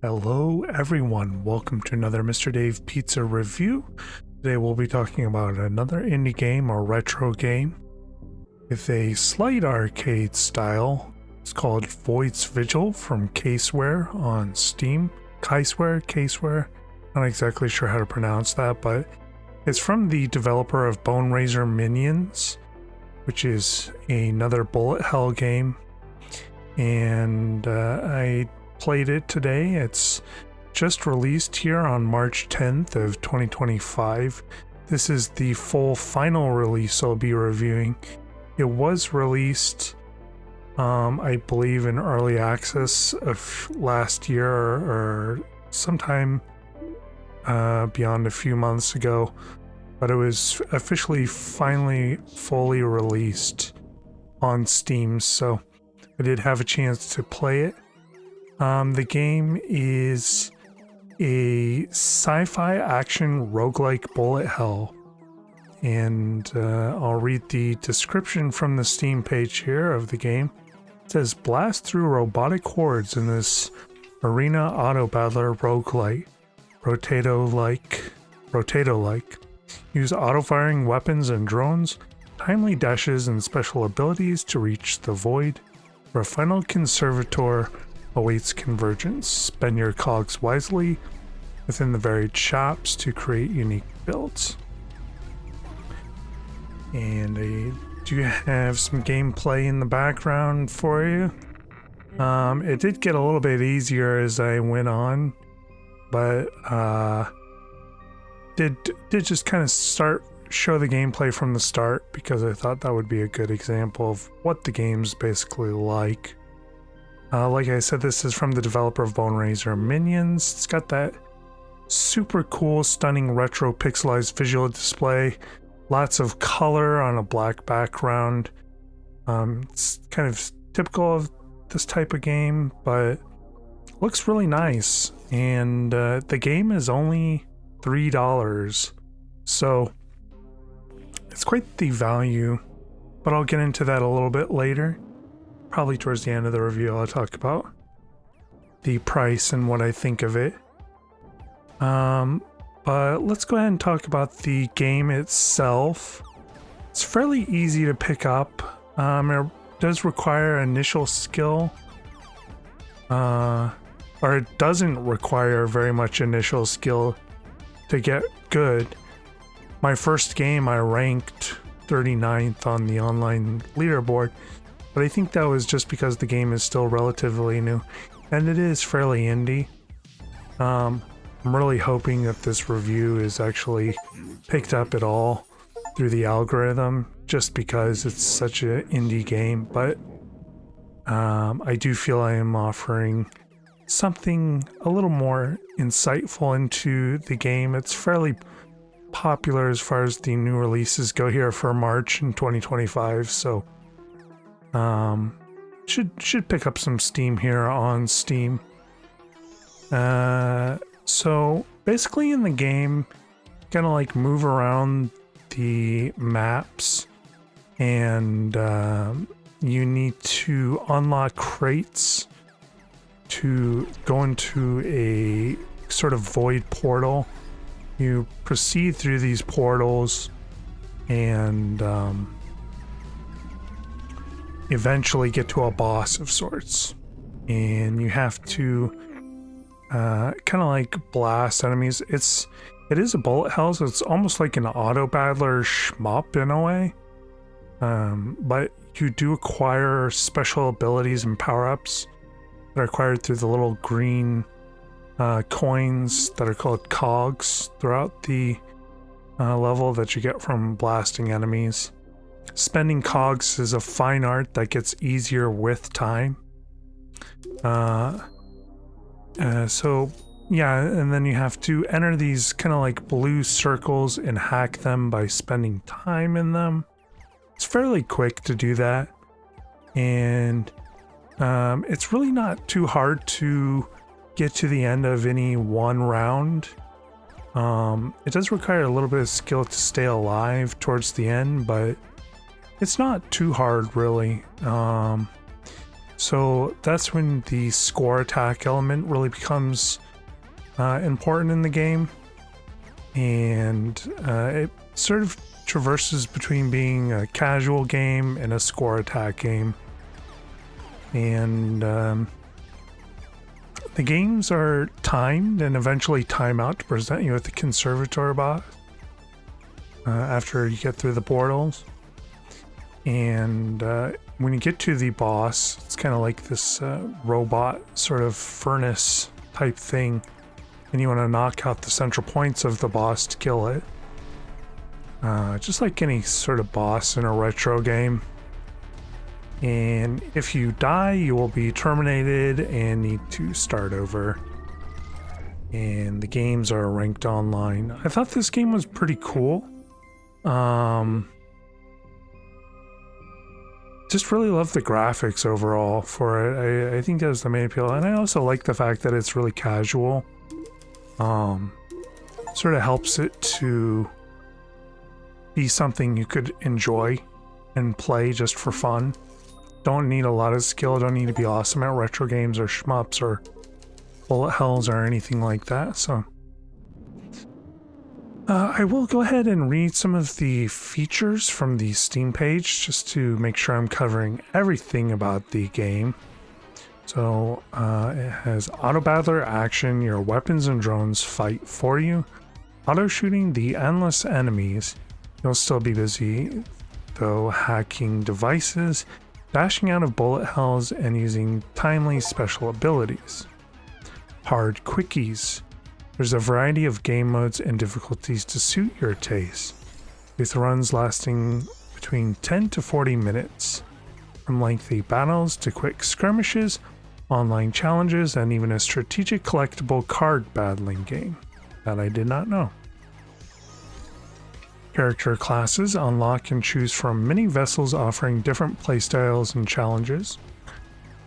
Hello everyone, welcome to another Mr. Dave Pizza review. Today we'll be talking about another indie game or retro game with a slight arcade style. It's called Vigil from caiysware on Steam. caiysware, not exactly sure how to pronounce that, but it's from the developer of Bone Razor Minions, which is another bullet hell game. And I played it today. It's just released here on March 10th of 2025. This is the full final release I'll be reviewing. It was released, I believe, in early access of last year or sometime beyond a few months ago, but it was officially finally fully released on Steam, so I did have a chance to play it. The game is a sci-fi action roguelike bullet hell, and I'll read the description from the Steam page here of the game. It says, blast through robotic hordes in this arena auto battler roguelite, Brotato-like. Use auto-firing weapons and drones, timely dashes and special abilities to reach the void, where a final conservator awaits convergence. Spend your cogs wisely within the varied shops to create unique builds. And I do have some gameplay in the background for you. It did get a little bit easier as I went on, but did just kind of show the gameplay from the start because I thought that would be a good example of what the game's basically like. Like I said, this is from the developer of Bone Razor Minions. It's got that super cool, stunning retro pixelized visual display. Lots of color on a black background. It's kind of typical of this type of game, but looks really nice. And the game is only $3, so it's quite the value, but I'll get into that a little bit later. Probably towards the end of the review I'll talk about the price and what I think of it. But let's go ahead and talk about the game itself. It's fairly easy to pick up. It does require initial skill, or it doesn't require very much initial skill to get good. My first game I ranked 39th on the online leaderboard, but I think that was just because the game is still relatively new, and it is fairly indie. I'm really hoping that this review is actually picked up at all through the algorithm, just because it's such an indie game, but I do feel I am offering something a little more insightful into the game. It's fairly popular as far as the new releases go here for March in 2025, so should pick up some steam here on Steam. So basically in the game, kind of like move around the maps, and you need to unlock crates to go into a sort of void portal. You proceed through these portals and eventually get to a boss of sorts, and you have to kind of like blast enemies. It is a bullet hell, so it's almost like an auto battler shmup in a way, but you do acquire special abilities and power-ups that are acquired through the little green coins that are called cogs throughout the level that you get from blasting enemies. Spending cogs is a fine art that gets easier with time. So yeah, and then you have to enter these kind of like blue circles and hack them by spending time in them. It's fairly quick to do that, and it's really not too hard to get to the end of any one round. It does require a little bit of skill to stay alive towards the end, but it's not too hard really. So that's when the score attack element really becomes important in the game. And it sort of traverses between being a casual game and a score attack game. And the games are timed and eventually time out to present you with the conservator boss after you get through the portals. And when you get to the boss, it's kind of like this robot sort of furnace type thing, and you want to knock out the central points of the boss to kill it. Just like any sort of boss in a retro game. And if you die, you will be terminated and need to start over. And the games are ranked online. I thought this game was pretty cool. Just really love the graphics overall for it. I think that was the main appeal. And I also like the fact that it's really casual. Sort of helps it to be something you could enjoy and play just for fun. Don't need a lot of skill, don't need to be awesome at retro games or shmups or bullet hells or anything like that. So I will go ahead and read some of the features from the Steam page just to make sure I'm covering everything about the game. So it has auto battler action, your weapons and drones fight for you. Auto shooting the endless enemies. You'll still be busy though hacking devices, dashing out of bullet hells, and using timely special abilities. Hard quickies. There's a variety of game modes and difficulties to suit your taste, with runs lasting between 10 to 40 minutes, from lengthy battles to quick skirmishes, online challenges, and even a strategic collectible card battling game that I did not know. Character classes. Unlock and choose from many vessels offering different playstyles and challenges.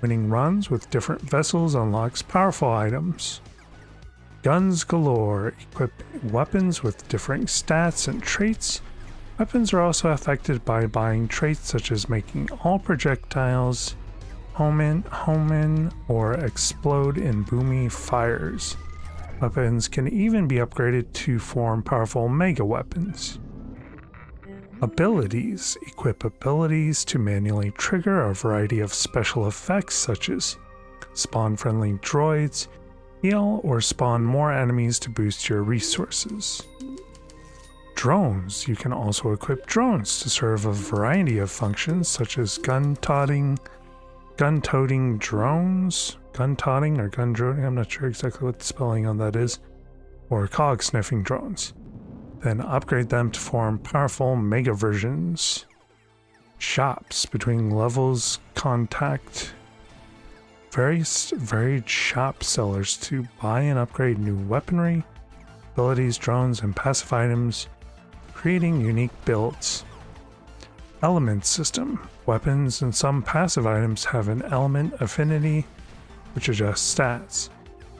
Winning runs with different vessels unlocks powerful items. Guns galore. Equip weapons with different stats and traits. Weapons are also affected by buying traits such as making all projectiles home in, or explode in boomy fires. Weapons can even be upgraded to form powerful mega weapons. Abilities. Equip abilities to manually trigger a variety of special effects such as spawn friendly droids, heal, or spawn more enemies to boost your resources. Drones. You can also equip drones to serve a variety of functions such as gun-toting drones, gun-toting or gun-droning, I'm not sure exactly what the spelling on that is, or cog-sniffing drones. Then upgrade them to form powerful mega versions. Shops. Between levels, contact various varied shop sellers to buy and upgrade new weaponry, abilities, drones, and passive items, creating unique builds. Element system. Weapons and some passive items have an element affinity, which adjusts stats.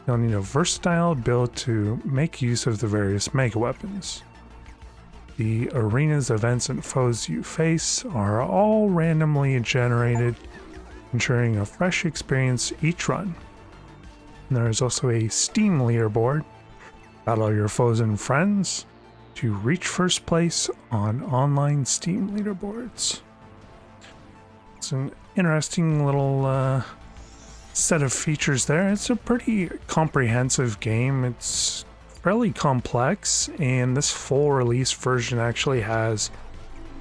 You'll need a versatile build to make use of the various mega weapons. The arenas, events, and foes you face are all randomly generated, ensuring a fresh experience each run. And there is also a Steam leaderboard. Battle your foes and friends to reach first place on online Steam leaderboards. It's an interesting little set of features there. It's a pretty comprehensive game. It's fairly complex, and this full release version actually has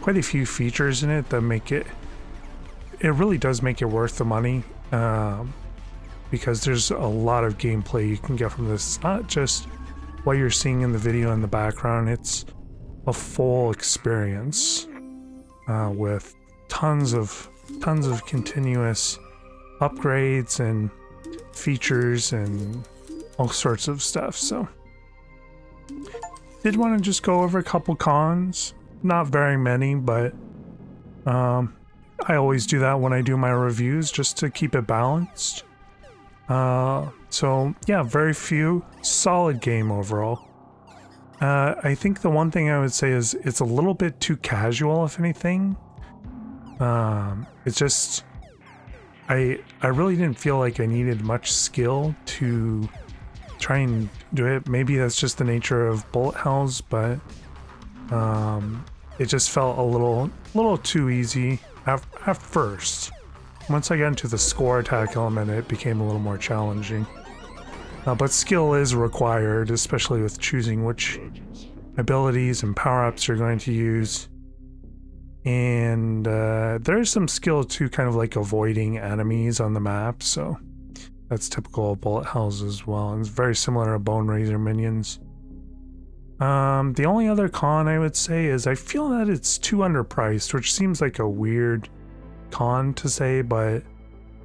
quite a few features in it that make it really does make it worth the money, because there's a lot of gameplay you can get from this. It's not just what you're seeing in the video in the background, it's a full experience with tons of continuous upgrades and features and all sorts of stuff. So did want to just go over a couple cons, not very many, but I always do that when I do my reviews just to keep it balanced. So yeah, very few. Solid game overall. I think the one thing I would say is it's a little bit too casual, if anything. It's just I really didn't feel like I needed much skill to try and do it. Maybe that's just the nature of bullet hells, but it just felt a little too easy at first. Once I got into the score attack element, it became a little more challenging. But skill is required, especially with choosing which abilities and power-ups you're going to use. And there's some skill to kind of like avoiding enemies on the map, so that's typical of bullet hells as well. And it's very similar to Bone Razor minions. The only other con I would say is I feel that it's too underpriced, which seems like a weird con to say, but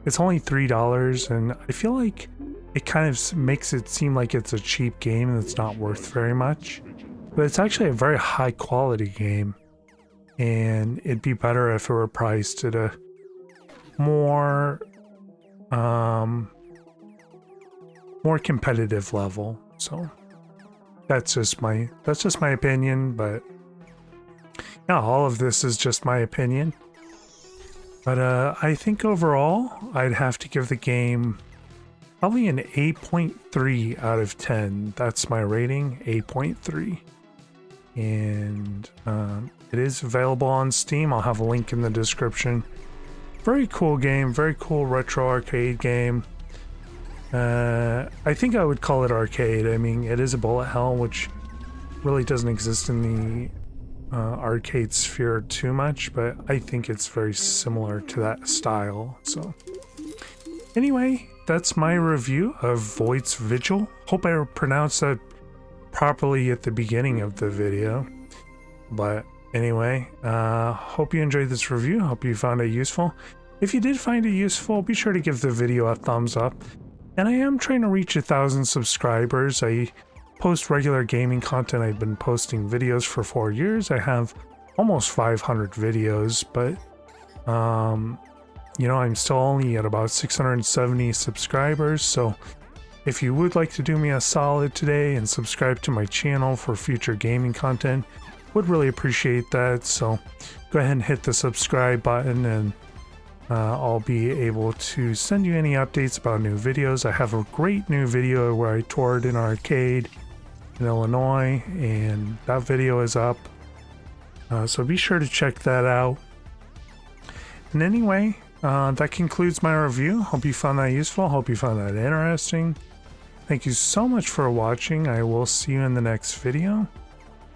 it's only $3, and I feel like it kind of makes it seem like it's a cheap game that's not worth very much. But it's actually a very high quality game, and it'd be better if it were priced at a more competitive level. So that's just my opinion, but yeah, all of this is just my opinion. But I think overall I'd have to give the game probably an 8.3 out of 10. That's my rating, 8.3. And it is available on Steam. I'll have a link in the description. Very cool game, very cool retro arcade game. I think I would call it arcade. I mean, it is a bullet hell, which really doesn't exist in the arcade sphere too much, but I think it's very similar to that style. So anyway, that's my review of Void's Vigil. Hope I pronounced that properly at the beginning of the video. But anyway, hope you enjoyed this review. Hope you found it useful. If you did find it useful, be sure to give the video a thumbs up. And I am trying to reach 1,000 subscribers. I post regular gaming content. I've been posting videos for 4 years. I have almost 500 videos, but you know, I'm still only at about 670 subscribers. So if you would like to do me a solid today and subscribe to my channel for future gaming content, would really appreciate that. So go ahead and hit the subscribe button, and I'll be able to send you any updates about new videos. I have a great new video where I toured an arcade in Illinois, and that video is up. So be sure to check that out. And anyway, that concludes my review. Hope you found that useful. Hope you found that interesting. Thank you so much for watching. I will see you in the next video.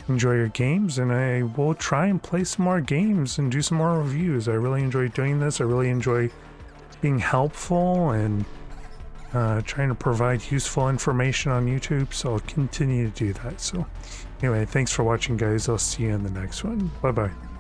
Enjoy your games, and I will try and play some more games and do some more reviews. I really enjoy doing this. I really enjoy being helpful and trying to provide useful information on YouTube, so I'll continue to do that. So anyway, thanks for watching, guys. I'll see you in the next one. Bye bye.